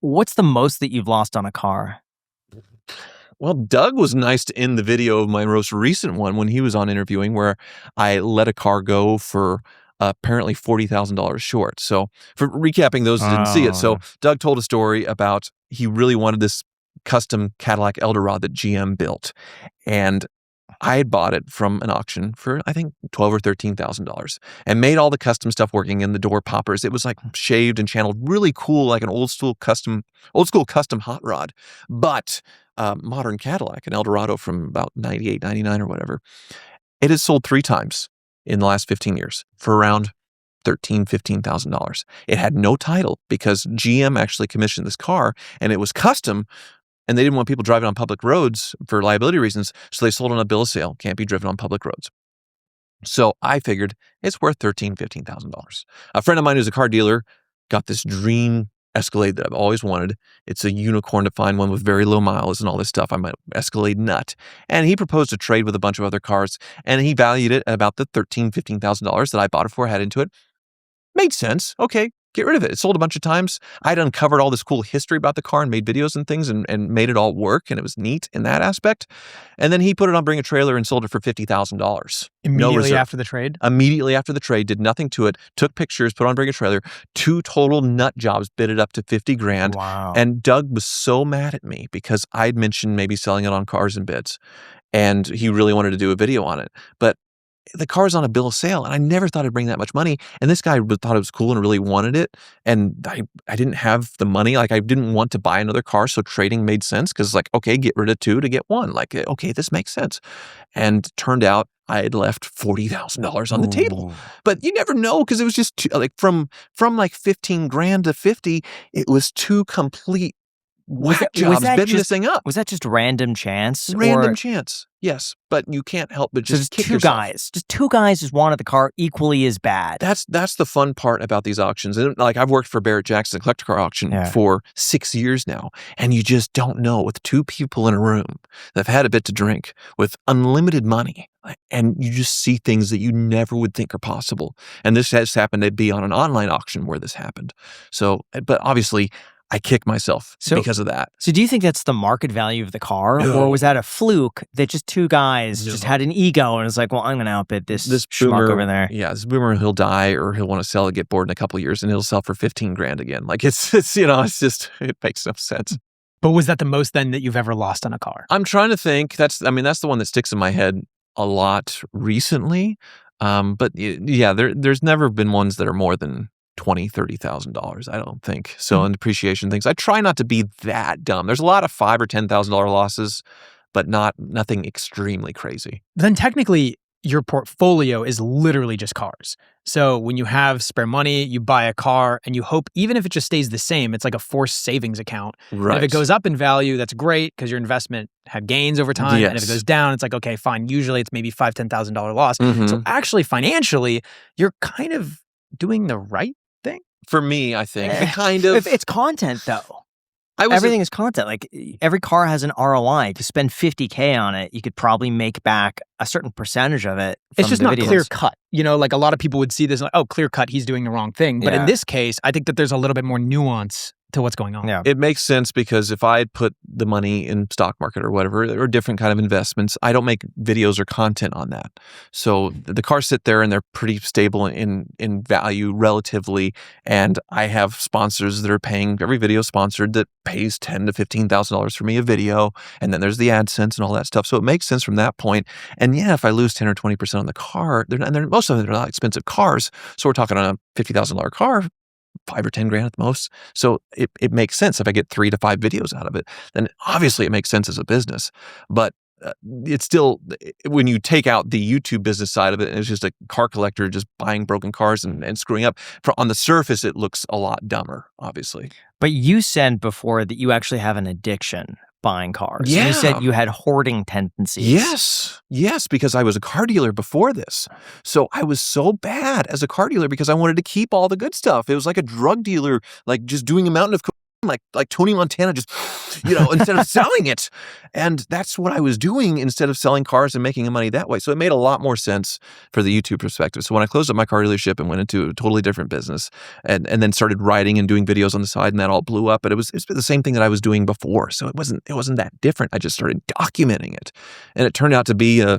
What's the most that you've lost on a car? Well, Doug was nice to end the video of my most recent one when he was on interviewing where I let a car go for apparently $40,000 short. So for recapping those who didn't see it. So Oh. Doug told a story about he really wanted this custom Cadillac Eldorado that GM built. And I had bought it from an auction for, I think, $12,000 or $13,000 and made all the custom stuff working in the door poppers. It was like shaved and channeled, really cool, like an old school custom hot rod. But modern Cadillac, an Eldorado from about 98, 99 or whatever, it has sold 3 times in the last 15 years for around $13,000, $15,000. It had no title because GM actually commissioned this car and it was custom. And they didn't want people driving on public roads for liability reasons, so they sold on a bill of sale. Can't be driven on public roads. So I figured it's worth $13,000, $15,000. A friend of mine who's a car dealer got this dream Escalade that I've always wanted. It's a unicorn to find one with very low miles and all this stuff. I'm an Escalade nut. And he proposed a trade with a bunch of other cars, and he valued it at about the $13,000, $15,000 that I bought it for, had into it. Made sense. Okay, get rid of it. It sold a bunch of times. I'd uncovered all this cool history about the car and made videos and things and made it all work. And it was neat in that aspect. And then he put it on Bring a Trailer and sold it for $50,000. Immediately after the trade? Immediately after the trade, did nothing to it, took pictures, put on Bring a Trailer. 2 total nut jobs, bid it up to $50,000. Wow. And Doug was so mad at me because I'd mentioned maybe selling it on Cars and Bids. And he really wanted to do a video on it. But the car's on a bill of sale, and I never thought I'd bring that much money. And this guy thought it was cool and really wanted it. And I didn't have the money. Like, I didn't want to buy another car, so trading made sense because, like, okay, get rid of 2 to get 1. Like, okay, this makes sense. And turned out I had left $40,000 on the table. But you never know because it was just like from like $15,000 to 50, it was 2 complete whack jobs bidding this thing up. Was that just random chance? Random chance, yes. But you can't help but just kick yourself. Just 2 guys just wanted the car equally as bad. That's the fun part about these auctions. And like, I've worked for Barrett-Jackson collector car auction for 6 years now, and you just don't know with 2 people in a room that have had a bit to drink with unlimited money, and you just see things that you never would think are possible. And this has happened to be on an online auction where this happened. So, but obviously, I kick myself because of that. So do you think that's the market value of the car? Or was that a fluke that just 2 guys just had an ego and was like, well, I'm going to outbid this schmuck boomer over there? Yeah, this boomer, he'll die or he'll want to sell it, get bored in a couple of years, and it'll sell for $15,000 again. Like, it's just, it makes no sense. But was that the most then that you've ever lost on a car? I'm trying to think. That's the one that sticks in my head a lot recently. But yeah, there's never been ones that are more than $20,000, $30,000. I don't think so. And depreciation things, I try not to be that dumb. There's a lot of $5,000 or $10,000 losses, but nothing extremely crazy. Then technically, your portfolio is literally just cars. So when you have spare money, you buy a car and you hope, even if it just stays the same, it's like a forced savings account. Right. And if it goes up in value, that's great because your investment had gains over time. Yes. And if it goes down, it's like, okay, fine. Usually it's maybe $5,000, $10,000 loss. Mm-hmm. So actually, financially, you're kind of doing the right thing. For me, I think kind of. It's content though. Everything is content. Like, every car has an ROI. If you spend $50,000 on it, you could probably make back a certain percentage of it. It's just not videos. clear cut. You know, like a lot of people would see this like, oh, clear cut, he's doing the wrong thing. But in this case, I think that there's a little bit more nuance to what's going on. Yeah. It makes sense because if I had put the money in stock market or whatever, or different kind of investments, I don't make videos or content on that. So the cars sit there and they're pretty stable in value relatively. And I have sponsors that are paying, every video sponsored that pays $10,000 to $15,000 for me a video. And then there's the AdSense and all that stuff. So it makes sense from that point. And yeah, if I lose 10 or 20% on the car, most of them are not expensive cars. So we're talking on a $50,000 car, $5,000 or $10,000 at the most. So it makes sense if I get 3 to 5 videos out of it. Then obviously it makes sense as a business. But it's still, when you take out the YouTube business side of it, and it's just a car collector just buying broken cars and screwing up. On the surface, it looks a lot dumber, obviously. But you said before that you actually have an addiction buying cars. Yeah. You said you had hoarding tendencies. Yes, because I was a car dealer before this. So I was so bad as a car dealer because I wanted to keep all the good stuff. It was like a drug dealer, like just doing a mountain of like Tony Montana, just, instead of selling it. And that's what I was doing instead of selling cars and making money that way. So it made a lot more sense for the YouTube perspective. So when I closed up my car dealership and went into a totally different business and then started writing and doing videos on the side, and that all blew up, but it's the same thing that I was doing before. So it wasn't that different. I just started documenting it. And it turned out to be a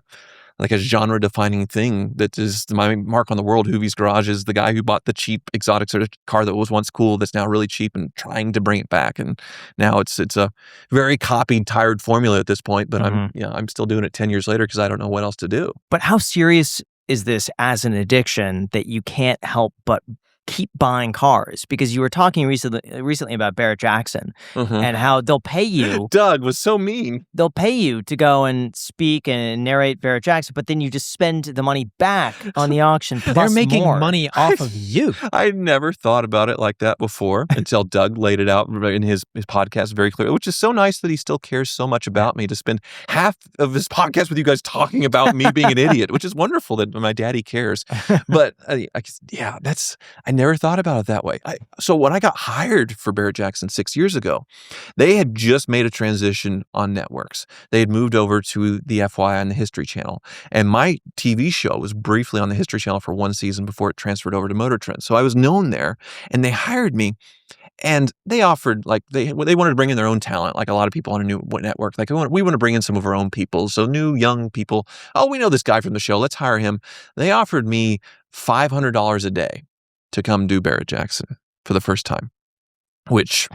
genre-defining thing that is my mark on the world. Hoovie's Garage is the guy who bought the cheap exotic sort of car that was once cool that's now really cheap and trying to bring it back. And now it's a very copied, tired formula at this point, but I'm still doing it 10 years later because I don't know what else to do. But how serious is this as an addiction that you can't help but keep buying cars? Because you were talking recently about Barrett-Jackson and how they'll pay you. Doug was so mean. They'll pay you to go and speak and narrate Barrett-Jackson, but then you just spend the money back on the auction. They're making money off of you. I never thought about it like that before until Doug laid it out in his podcast very clearly, which is so nice that he still cares so much about me to spend half of his podcast with you guys talking about me being an idiot, which is wonderful that my daddy cares. But I never thought about it that way. So when I got hired for Barrett-Jackson 6 years ago, they had just made a transition on networks. They had moved over to the FYI and the History Channel. And my TV show was briefly on the History Channel for one season before it transferred over to Motor Trend. So I was known there, and they hired me. And they offered, they wanted to bring in their own talent, like a lot of people on a new network. Like, we want to bring in some of our own people. So new, young people. Oh, we know this guy from the show. Let's hire him. They offered me $500 a day to come do Barrett-Jackson for the first time, which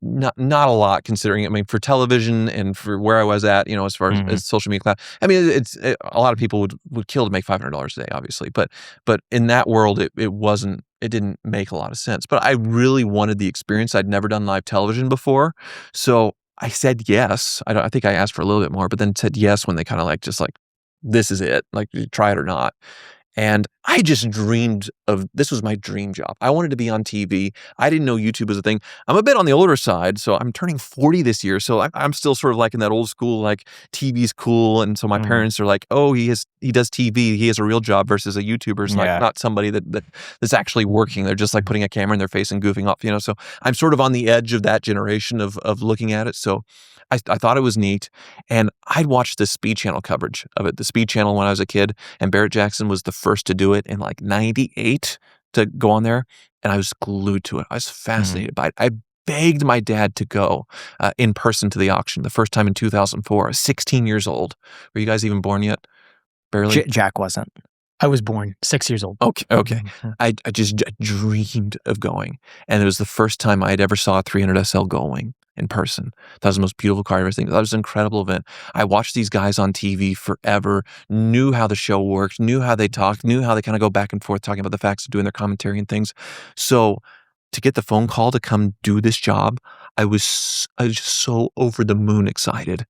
not a lot considering, for television and for where I was at, as far as social media. A lot of people would kill to make $500 a day, obviously, but in that world, it didn't make a lot of sense. But I really wanted the experience. I'd never done live television before, so I said yes. I think I asked for a little bit more, but then said yes when they kind of this is it, try it or not. And I just dreamed of, this was my dream job. I wanted to be on TV. I didn't know YouTube was a thing. I'm a bit on the older side, so I'm turning 40 this year. So I'm still sort of in that old school, TV's cool. And so my parents are like, oh, he does TV. He has a real job versus a YouTuber. It's not somebody that's actually working. They're just putting a camera in their face and goofing off, So I'm sort of on the edge of that generation of looking at it. So I thought it was neat. And I'd watched the Speed Channel coverage of it, the Speed Channel when I was a kid. And Barrett-Jackson was the first to do it in 98 to go on there. And I was glued to it. I was fascinated by it. I begged my dad to go in person to the auction the first time in 2004. I was 16 years old. Were you guys even born yet? Barely? Jack wasn't. I was born 6 years old. Okay. I just dreamed of going. And it was the first time I had ever saw a 300 SL going in person. That was the most beautiful car I've ever seen. That was an incredible event. I watched these guys on TV forever, knew how the show worked, knew how they talked, knew how they kind of go back and forth talking about the facts of doing their commentary and things. So to get the phone call to come do this job, I was just so over the moon excited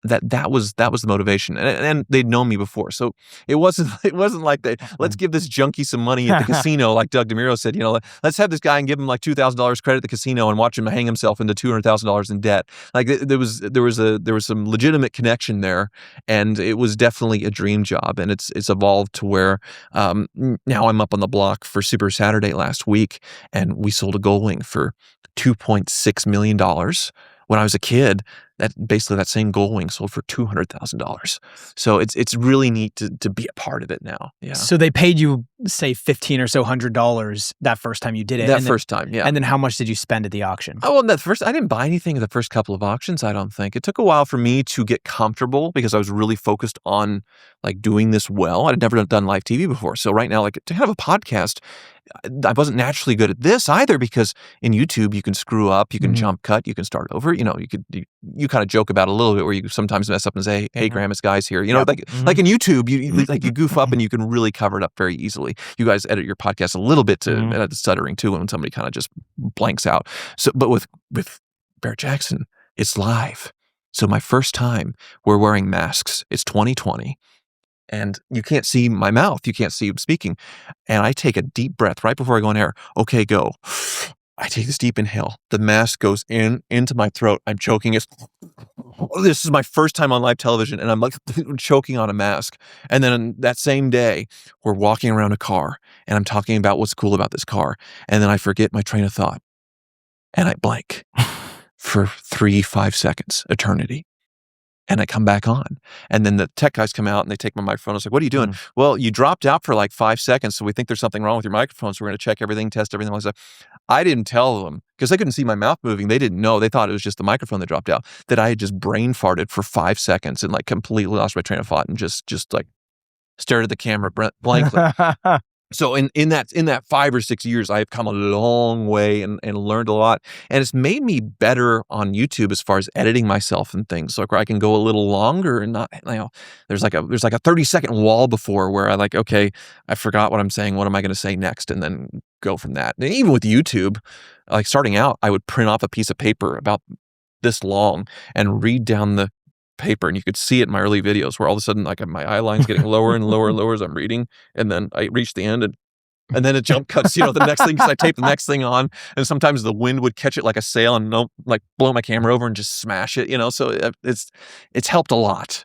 that was the motivation, and they'd known me before, so it wasn't like let's give this junkie some money at the casino, like Doug DeMuro said. Let's have this guy and give him $2,000 credit at the casino and watch him hang himself into $200,000 in debt. There was some legitimate connection there, and it was definitely a dream job, and it's evolved to where now I'm up on the block for Super Saturday last week, and we sold a Gullwing for $2.6 million. When I was a kid, that same Gullwing sold for $200,000. So it's really neat to be a part of it now. Yeah. So they paid you, say, $1,500 or so that first time you did it. First time, yeah. And then how much did you spend at the auction? Oh, well, I didn't buy anything at the first couple of auctions, I don't think. It took a while for me to get comfortable because I was really focused on doing this well. I'd never done live TV before. So right now, to have a podcast, I wasn't naturally good at this either because in YouTube you can screw up, you can jump cut, you can start over. You kind of joke about it a little bit where you sometimes mess up and say, "Hey, Graham, it's guys here." Like in YouTube, you goof up and you can really cover it up very easily. You guys edit your podcast a little bit to edit the stuttering too when somebody kind of just blanks out. So, but with Barrett-Jackson, it's live. So my first time, we're wearing masks. It's 2020. And you can't see my mouth. You can't see him speaking. And I take a deep breath right before I go on air. Okay, go. I take this deep inhale. The mask goes into my throat. I'm choking. This is my first time on live television, and I'm choking on a mask. And then that same day, we're walking around a car, and I'm talking about what's cool about this car. And then I forget my train of thought. and I blank for 3-5 seconds, eternity. And I come back on. And then the tech guys come out and they take my microphone. I was like, what are you doing? Well, you dropped out for like 5 seconds, so we think there's something wrong with your microphone, so we're going to check everything, test everything. I didn't tell them because they couldn't see my mouth moving. They didn't know. They thought it was just the microphone that dropped out, that I had just brain farted for 5 seconds and like completely lost my train of thought and just like stared at the camera blankly. So in that 5 or 6 years, I've come a long way and learned a lot. And it's made me better on YouTube as far as editing myself and things. So where I can go a little longer and not, there's like a 30-second wall before where I like, okay, I forgot what I'm saying. What am I going to say next? And then go from that. And even with YouTube, like starting out, I would print off a piece of paper about this long and read down the paper, and you could see it in my early videos where all of a sudden like my eye line's getting lower and lower and lower as I'm reading, and then I reach the end and then it jump cuts, the next thing, because I tape the next thing on, and sometimes the wind would catch it like a sail and like blow my camera over and just smash it, so it's helped a lot.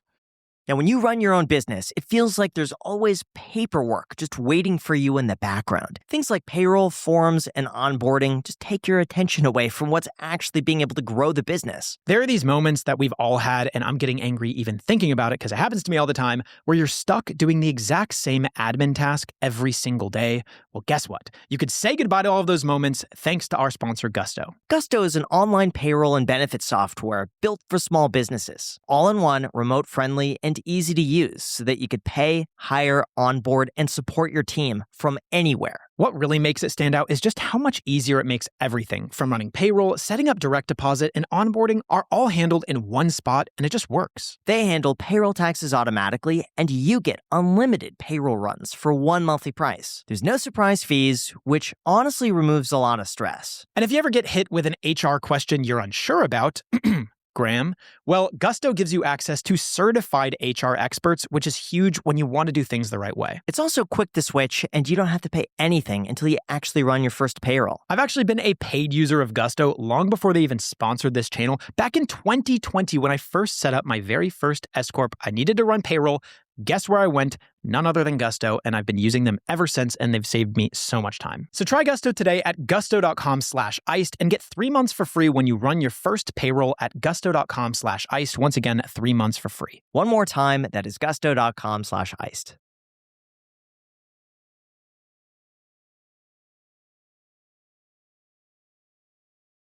Now, when you run your own business, it feels like there's always paperwork just waiting for you in the background. Things like payroll, forms, and onboarding just take your attention away from what's actually being able to grow the business. There are these moments that we've all had, and I'm getting angry even thinking about it because it happens to me all the time, where you're stuck doing the exact same admin task every single day. Well, guess what? You could say goodbye to all of those moments thanks to our sponsor, Gusto. Gusto is an online payroll and benefits software built for small businesses. All-in-one, remote-friendly, and easy to use so that you could pay, hire, onboard, and support your team from anywhere. What really makes it stand out is just how much easier it makes everything from running payroll, setting up direct deposit, and onboarding are all handled in one spot, and it just works. They handle payroll taxes automatically, and you get unlimited payroll runs for one monthly price. There's no surprise fees, which honestly removes a lot of stress. And if you ever get hit with an HR question you're unsure about, Graham, well, Gusto gives you access to certified HR experts, which is huge when you want to do things the right way. It's also quick to switch, and you don't have to pay anything until you actually run your first payroll. I've actually been a paid user of Gusto long before they even sponsored this channel. Back in 2020, when I first set up my very first S-Corp, I needed to run payroll. Guess where I went? None other than Gusto, and I've been using them ever since, and they've saved me so much time. So try Gusto today at gusto.com/iced and get 3 months for free when you run your first payroll at gusto.com/iced. Once again, 3 months for free. One more time, that is gusto.com/iced.